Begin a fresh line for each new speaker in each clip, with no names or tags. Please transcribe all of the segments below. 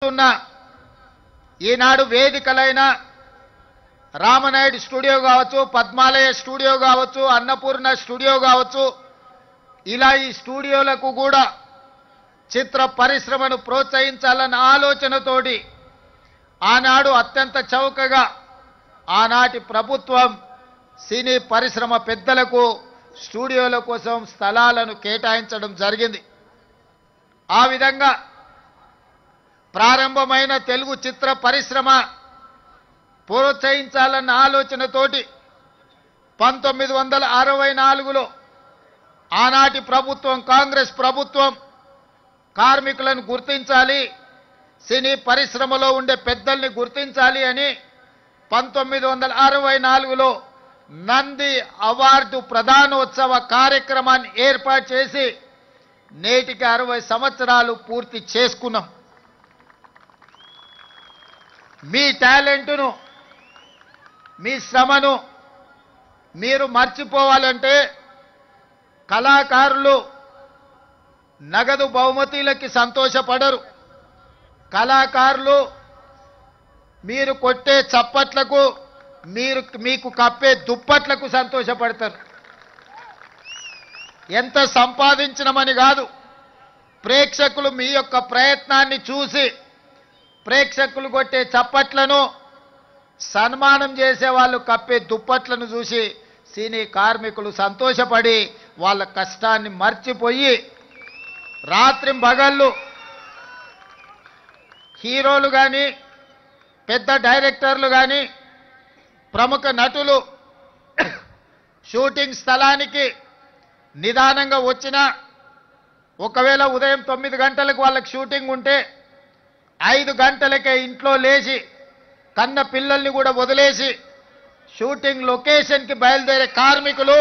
ఉన్న ఈనాడు వేదికలైన రామనాయుడు స్టూడియో కావచ్చు, పద్మాలయ స్టూడియో కావచ్చు, అన్నపూర్ణ స్టూడియో కావచ్చు, ఇలా ఈ స్టూడియోలకు కూడా చిత్ర పరిశ్రమను ప్రోత్సహించాలన్న ఆలోచనతోటి ఆనాడు అత్యంత చౌకగా ఆనాటి ప్రభుత్వం సినీ పరిశ్రమ పెద్దలకు స్టూడియోల కోసం స్థలాలను కేటాయించడం జరిగింది. ఆ విధంగా ప్రారంభమైన తెలుగు చిత్ర పరిశ్రమ ప్రోత్సహించాలన్న ఆలోచనతోటి 1964లో ఆనాటి ప్రభుత్వం, కాంగ్రెస్ ప్రభుత్వం కార్మికులను గుర్తించాలి, సినీ పరిశ్రమలో ఉండే పెద్దల్ని గుర్తించాలి అని 1964లో నంది అవార్డు ప్రదానోత్సవ కార్యక్రమాన్ని ఏర్పాటు చేసి నేటికి 60 సంవత్సరాలు పూర్తి చేసుకున్నాం. మీ టాలెంట్ను, మీ శ్రమను మీరు మర్చిపోవాలంటే కళాకారులు నగదు బహుమతులకి సంతోషపడరు. కళాకారులు మీరు కొట్టే చప్పట్లకు, మీకు కప్పే దుప్పట్లకు సంతోషపడతారు. ఎంత సంపాదించినమని కాదు, ప్రేక్షకులు మీ యొక్క ప్రయత్నాన్ని చూసి ప్రేక్షకులు కొట్టే చప్పట్లను, సన్మానం చేసే వాళ్ళు కప్పే దుప్పట్లను చూసి సినీ కార్మికులు సంతోషపడి వాళ్ళ కష్టాన్ని మర్చిపోయి రాత్రింబగళ్ళు హీరోలు కానీ, పెద్ద డైరెక్టర్లు కానీ, ప్రముఖ నటులు షూటింగ్ స్థలానికి నిదానంగా వచ్చినా, ఒకవేళ ఉదయం 9 గంటలకు వాళ్ళకి షూటింగ్ ఉంటే 5 గంటలకే ఇంట్లో లేచి కన్న పిల్లల్ని కూడా వదిలేసి షూటింగ్ లొకేషన్కి బయలుదేరే కార్మికులు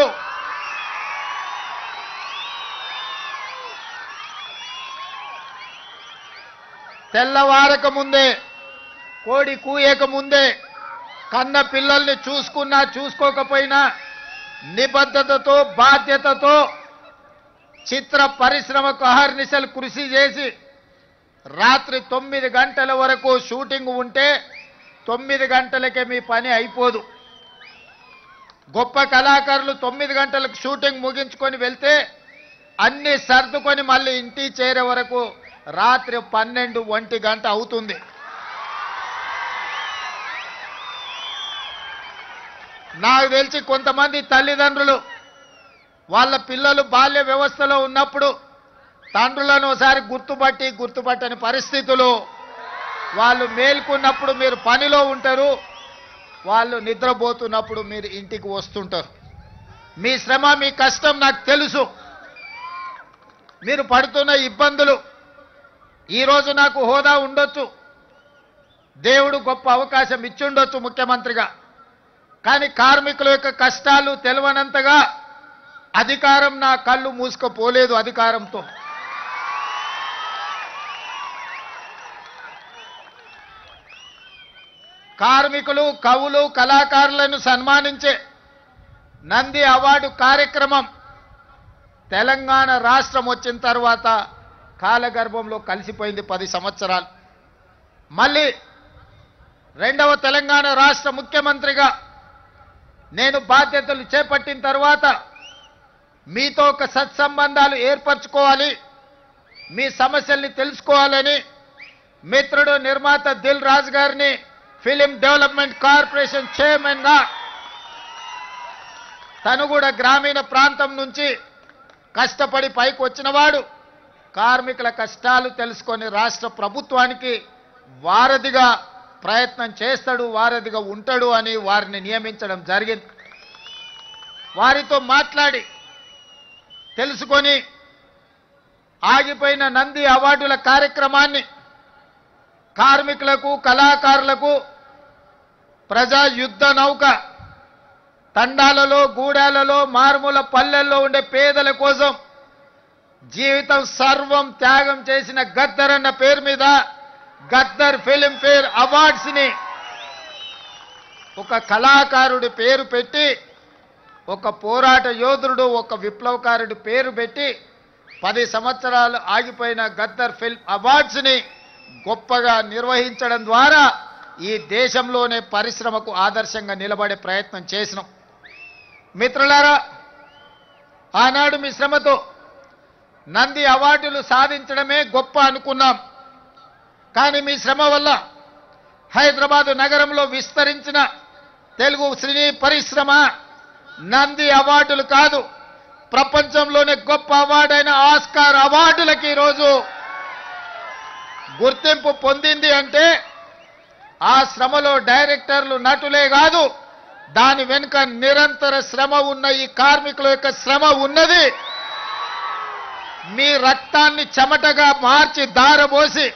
తెల్లవారక ముందే, కోడి కూయక ముందే కన్న పిల్లల్ని చూసుకున్నా చూసుకోకపోయినా నిబద్ధతతో, బాధ్యతతో చిత్ర పరిశ్రమకు అహర్నిశలు కృషి చేసి రాత్రి 9 గంటల వరకు షూటింగ్ ఉంటే 9 గంటలకే మీ పని అయిపోదు. గొప్ప కళాకారులు 9 గంటలకు షూటింగ్ ముగించుకొని వెళ్తే అన్ని సర్దుకొని మళ్ళీ ఇంటికి చేరే వరకు రాత్రి 12, 1 గంట అవుతుంది. నాకు తెలిసి కొంతమంది తల్లిదండ్రులు వాళ్ళ పిల్లలు బాల్య వ్యవస్థలో ఉన్నప్పుడు తండ్రులను ఒకసారి గుర్తుపట్టని పరిస్థితులు, వాళ్ళు మేల్కొన్నప్పుడు మీరు పనిలో ఉంటారు, వాళ్ళు నిద్రపోతున్నప్పుడు మీరు ఇంటికి వస్తుంటారు. మీ శ్రమ, మీ కష్టం నాకు తెలుసు. మీరు పడుతున్న ఇబ్బందులు, ఈరోజు నాకు హోదా ఉండొచ్చు, దేవుడు గొప్ప అవకాశం ఇచ్చుండొచ్చు ముఖ్యమంత్రిగా, కానీ కార్మికుల యొక్క కష్టాలు తెలవనంతగా అధికారం నా కళ్ళు మూసుకుపోలేదు. అధికారంతో కార్మికులు, కవులు, కళాకారులను సన్మానించే నంది అవార్డు కార్యక్రమం తెలంగాణ రాష్ట్రం వచ్చిన తర్వాత కాలగర్భంలో కలిసిపోయింది 10 సంవత్సరాలు. మళ్ళీ రెండవ తెలంగాణ రాష్ట్ర ముఖ్యమంత్రిగా నేను బాధ్యతలు చేపట్టిన తర్వాత మీతో ఒక సత్సంబంధాలు ఏర్పరచుకోవాలి, మీ సమస్యల్ని తెలుసుకోవాలని మిత్రుడు నిర్మాత దిల్ రాజు గారిని ఫిలిం డెవలప్మెంట్ కార్పొరేషన్ చైర్మన్గా, తను కూడా గ్రామీణ ప్రాంతం నుంచి కష్టపడి పైకి వచ్చినవాడు, కార్మికుల కష్టాలు తెలుసుకొని రాష్ట్ర ప్రభుత్వానికి వారధిగా ప్రయత్నం చేస్తాడు, వారధిగా ఉంటాడు అని వారిని నియమించడం జరిగింది. వారితో మాట్లాడి తెలుసుకొని ఆగిపోయిన నంది అవార్డుల కార్యక్రమాన్ని కార్మికులకు, కళాకారులకు ప్రజా యుద్ధ నౌక తండాలలో, గూడాలలో, మారుమూల పల్లెల్లో ఉండే పేదల కోసం జీవితం సర్వం త్యాగం చేసిన గద్దర్ అన్న పేరు మీద గద్దర్ ఫిలిం ఫేర్ అవార్డ్స్ ని ఒక కళాకారుడి పేరు పెట్టి, ఒక పోరాట యోధుడు, ఒక విప్లవకారుడి పేరు పెట్టి 10 సంవత్సరాలు ఆగిపోయిన గద్దర్ ఫిల్మ్ అవార్డ్స్ ని గొప్పగా నిర్వహించడం ద్వారా ఈ దేశంలోనే పరిశ్రమకు ఆదర్శంగా నిలబడే ప్రయత్నం చేసినాం. మిత్రులారా, ఆనాడు మీ శ్రమతో నంది అవార్డులు సాధించడమే గొప్ప అనుకున్నాం. కానీ మీ శ్రమ వల్ల హైదరాబాదు నగరంలో విస్తరించిన తెలుగు సినీ పరిశ్రమ నంది అవార్డులు కాదు, ప్రపంచంలోనే గొప్ప అవార్డైన ఆస్కార్ అవార్డులకి ఈరోజు గుర్తింపు పొందింది. అంటే ఆ శ్రమలో డైరెక్టర్లు, నటులే కాదు, దాని వెనుక నిరంతర శ్రమ ఉన్న ఈ కార్మికుల యొక్క శ్రమ ఉన్నది. మీ రక్తాన్ని చెమటగా మార్చి దారబోసి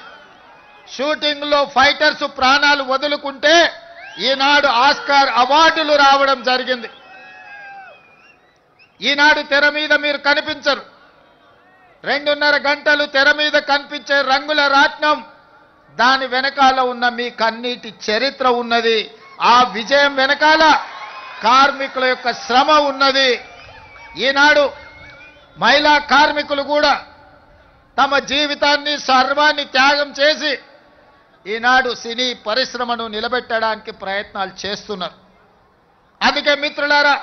షూటింగ్లో ఫైటర్స్ ప్రాణాలు వదులుకుంటే ఈనాడు ఆస్కార్ అవార్డులు రావడం జరిగింది. ఈనాడు తెర మీద మీరు కనిపించరు, 2.5 గంటలు తెర మీద కనిపించే రంగుల రాట్నం, దాని వెనకాల ఉన్న మీ కన్నీటి చరిత్ర ఉన్నది. ఆ విజయం వెనకాల కార్మికుల యొక్క శ్రమ ఉన్నది. ఈనాడు మహిళా కార్మికులు కూడా తమ జీవితాన్ని సర్వాన్ని త్యాగం చేసి ఈనాడు సినీ పరిశ్రమను నిలబెట్టడానికి ప్రయత్నాలు చేస్తున్నారు. అందుకే మిత్రులారా,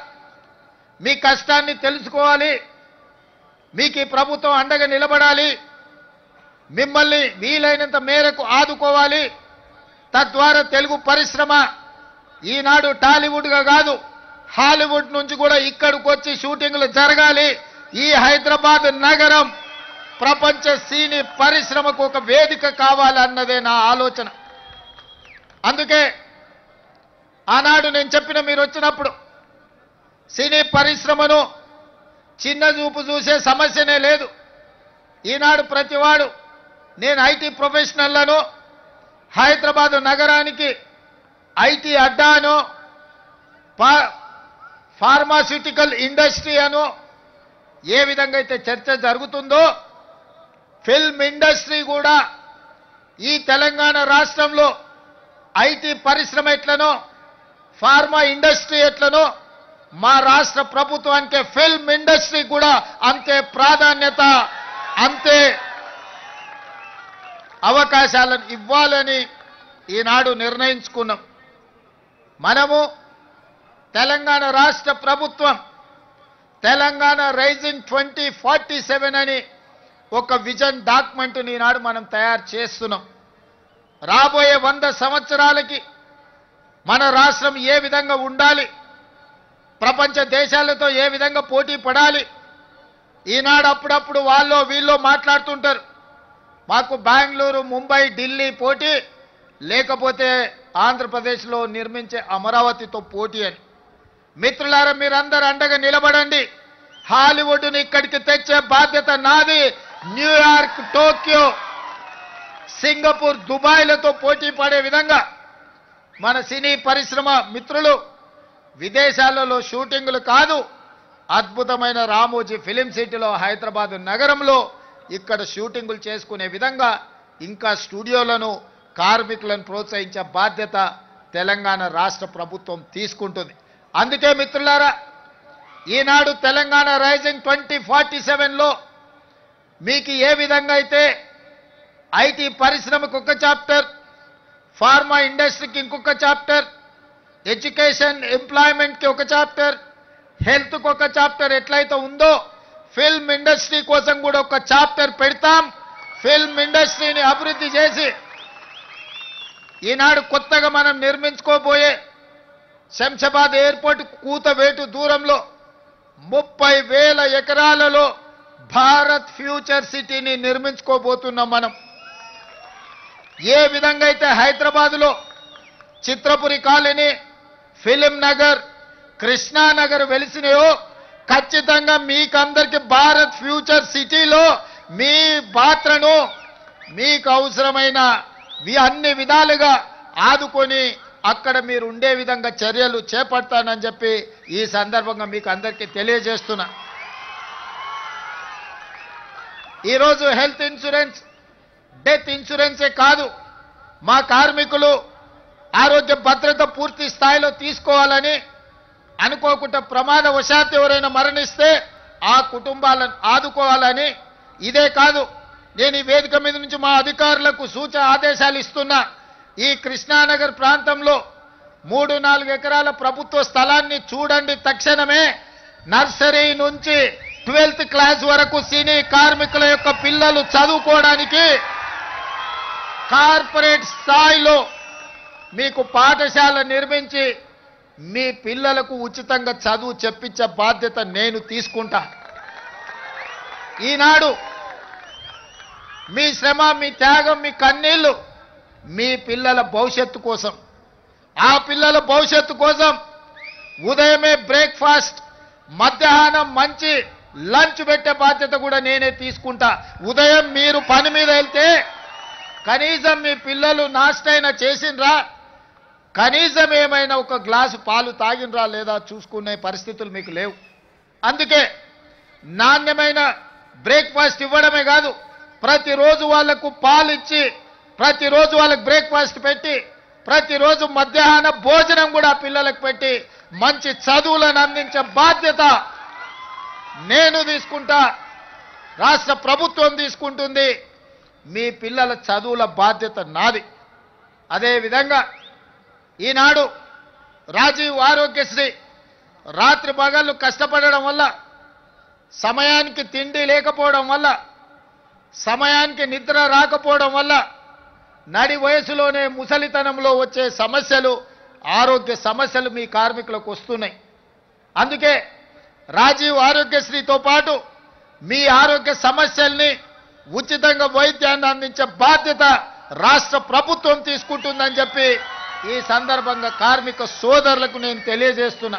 మీ కష్టాన్ని తెలుసుకోవాలి, మీకు ఈ ప్రభుత్వం అండగా నిలబడాలి, మిమ్మల్ని వీలైనంత మేరకు ఆదుకోవాలి. తద్వారా తెలుగు పరిశ్రమ ఈనాడు టాలీవుడ్గా కాదు, హాలీవుడ్ నుంచి కూడా ఇక్కడికి వచ్చి షూటింగ్లు జరగాలి. ఈ హైదరాబాద్ నగరం ప్రపంచ సినీ పరిశ్రమకు ఒక వేదిక కావాలన్నదే నా ఆలోచన. అందుకే ఆనాడు నేను చెప్పిన, మీరు వచ్చినప్పుడు సినీ పరిశ్రమను చిన్న చూపు చూసే సమస్యనే లేదు. ఈనాడు ప్రతివాడు, నేను ఐటీ ప్రొఫెషనల్లను, హైదరాబాద్ నగరానికి ఐటీ అడ్డాను, ఫార్మాస్యూటికల్ ఇండస్ట్రీ అను ఏ విధంగా అయితే చర్చ జరుగుతుందో, ఫిల్మ్ ఇండస్ట్రీ కూడా ఈ తెలంగాణ రాష్ట్రంలో ఐటీ పరిశ్రమ ఎట్లనో, ఫార్మా ఇండస్ట్రీ ఎట్లనో, మా రాష్ట్ర ప్రభుత్వానికి ఫిల్మ్ ఇండస్ట్రీ కూడా అంతే ప్రాధాన్యత, అంతే అవకాశాలను ఇవ్వాలని ఈనాడు నిర్ణయించుకున్నాం. మనము తెలంగాణ రాష్ట్ర ప్రభుత్వం తెలంగాణ రైజింగ్ 2047 అని ఒక విజన్ డాక్యుమెంట్ని ఈనాడు మనం తయారు చేస్తున్నాం. రాబోయే 100 సంవత్సరాలకి మన రాష్ట్రం ఏ విధంగా ఉండాలి, ప్రపంచ దేశాలతో ఏ విధంగా పోటీ పడాలి. ఈనాడు అప్పుడప్పుడు వాళ్ళు వీళ్ళు మాట్లాడుతుంటారు, మాకు బెంగళూరు, ముంబై, ఢిల్లీ పోటీ, లేకపోతే ఆంధ్రప్రదేశ్లో నిర్మించే అమరావతితో పోటీ అని. మిత్రులారా, మీరందరూ అండగా నిలబడండి. హాలీవుడ్ని ఇక్కడికి తెచ్చే బాధ్యత నాది. న్యూయార్క్, టోక్యో, సింగపూర్, దుబాయ్లతో పోటీ పడే విధంగా మన సినీ పరిశ్రమ మిత్రులు విదేశాలలో షూటింగులు కాదు, అద్భుతమైన రామోజీ ఫిలిం సిటీలో హైదరాబాద్ నగరంలో ఇక్కడ షూటింగులు చేసుకునే విధంగా ఇంకా స్టూడియోలను, కార్మికులను ప్రోత్సహించే బాధ్యత తెలంగాణ రాష్ట్ర ప్రభుత్వం తీసుకుంటుంది. అందుకే మిత్రులారా, ఈనాడు తెలంగాణ రైజింగ్ 2047లో మీకు ఏ విధంగా అయితే ఐటీ పరిశ్రమకు ఒక చాప్టర్, ఫార్మా ఇండస్ట్రీకి ఇంకొక చాప్టర్, ఎడ్యుకేషన్ ఎంప్లాయ్మెంట్కి ఒక చాప్టర్, హెల్త్కి ఒక చాప్టర్ ఎట్లయితే ఉందో, ఫిల్మ్ ఇండస్ట్రీ కోసం కూడా ఒక చాప్టర్ పెడతాం. ఫిల్మ్ ఇండస్ట్రీని అభివృద్ధి చేసి ఈనాడు కొత్తగా మనం నిర్మించుకోబోయే శంషాబాద్ ఎయిర్పోర్ట్ కూతవేటు దూరంలో 30,000 ఎకరాలలో భారత్ ఫ్యూచర్ సిటీని నిర్మించుకోబోతున్నాం. మనం ఏ విధంగా అయితే హైదరాబాద్లో చిత్రపురి కాలనీ, ఫిలిం నగర్, కృష్ణానగర్ వెలిసినాయో, ఖచ్చితంగా మీకందరికి భారత్ ఫ్యూచర్ సిటీలో మీ పాత్రను మీకు అవసరమైన అన్ని విధాలుగా ఆదుకొని అక్కడ మీరు ఉండే విధంగా చర్యలు చేపడతానని చెప్పి ఈ సందర్భంగా మీకు అందరికీ తెలియజేస్తున్నా. ఈరోజు హెల్త్ ఇన్సూరెన్స్, డెత్ ఇన్సూరెన్సే కాదు, మా కార్మికులు ఆరోగ్య భద్రత పూర్తి స్థాయిలో తీసుకోవాలని, అనుకోకుండా ప్రమాదవశాత్తు ఎవరైనా మరణిస్తే ఆ కుటుంబాలను ఆదుకోవాలని, ఇదే కాదు నేను ఈ వేదిక మీద నుంచి మా అధికారులకు సూచన ఆదేశాలు ఇస్తున్నా. ఈ కృష్ణానగర్ ప్రాంతంలో 3-4 ఎకరాల ప్రభుత్వ స్థలాన్ని చూడండి. తక్షణమే నర్సరీ నుంచి 12th క్లాస్ వరకు సినీ కార్మికుల యొక్క పిల్లలు చదువుకోవడానికి కార్పొరేట్ స్థాయిలో మీకు పాఠశాల నిర్మించి మీ పిల్లలకు ఉచితంగా చదువు చెప్పించే బాధ్యత నేను తీసుకుంటా. ఈనాడు మీ శ్రమ, మీ త్యాగం, మీ కన్నీళ్లు మీ పిల్లల భవిష్యత్తు కోసం, ఆ పిల్లల భవిష్యత్తు కోసం ఉదయమే బ్రేక్ఫాస్ట్, మధ్యాహ్నం మంచి లంచ్ పెట్టే బాధ్యత కూడా నేనే తీసుకుంటా. ఉదయం మీరు పని మీద వెళ్తే కనీసం మీ పిల్లలు నాష్టైనా చేసిండ్రా, కనీసం ఏమైనా ఒక గ్లాసు పాలు తాగినరా లేదా చూసుకునే పరిస్థితులు మీకు లేవు. అందుకే నాణ్యమైన బ్రేక్ఫాస్ట్ ఇవ్వడమే కాదు, ప్రతిరోజు వాళ్లకు పాలు ఇచ్చి, ప్రతిరోజు వాళ్ళకు బ్రేక్ఫాస్ట్ పెట్టి, ప్రతిరోజు మధ్యాహ్న భోజనం కూడా పిల్లలకు పెట్టి మంచి చదువులను అందించే బాధ్యత నేను తీసుకుంటా, రాష్ట్ర ప్రభుత్వం తీసుకుంటుంది. మీ పిల్లల చదువుల బాధ్యత నాది. అదేవిధంగా ఈనాడు రాజీవ్ ఆరోగ్యశ్రీ రాత్రి పగళ్ళు కష్టపడడం వల్ల, సమయానికి తిండి లేకపోవడం వల్ల, సమయానికి నిద్ర రాకపోవడం వల్ల నడి వయసులోనే ముసలితనంలో వచ్చే సమస్యలు, ఆరోగ్య సమస్యలు మీ కార్మికులకు వస్తున్నాయి. అందుకే రాజీవ్ ఆరోగ్యశ్రీతో పాటు మీ ఆరోగ్య సమస్యల్ని ఉచితంగా వైద్యాన్ని అందించే బాధ్యత రాష్ట్ర ప్రభుత్వం తీసుకుంటుందని చెప్పి ఈ సందర్భంగా కార్మిక సోదరులకు నేను తెలియజేస్తున్నా.